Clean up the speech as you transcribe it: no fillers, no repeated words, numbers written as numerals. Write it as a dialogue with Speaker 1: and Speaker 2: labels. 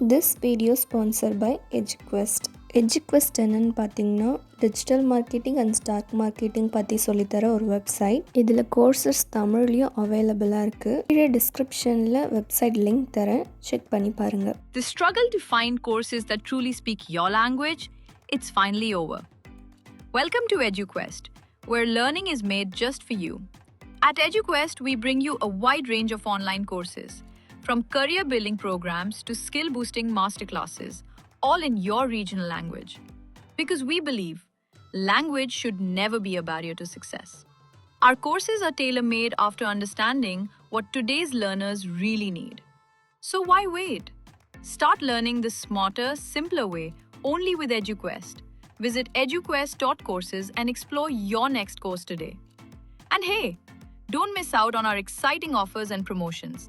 Speaker 1: This video sponsored by Eduquest. Eduquest என்னன்னு பார்த்தீங்கன்னா digital marketing and stock marketing பற்றி சொல்லித்தர ஒரு வெப்சைட். இதில் கோர்சஸ் தமிழ்லையும் அவைலபிளாக இருக்குது. கீழே டிஸ்கிரிப்ஷனில் வெப்சைட் லிங்க் தரேன், செக் பண்ணி பாருங்கள்.
Speaker 2: The struggle to find courses that truly speak your language, it's finally over. Welcome to Eduquest, where learning is made just for you. At Eduquest, we bring you a wide range of online courses, from career building programs to skill boosting masterclasses, all in your regional language. Because we believe language should never be a barrier to success. Our courses are tailor-made after understanding what today's learners really need. So why wait? Start learning the smarter, simpler way only with Eduquest. Visit eduquestcourses and explore your next course today. And hey, don't miss out on our exciting offers and promotions.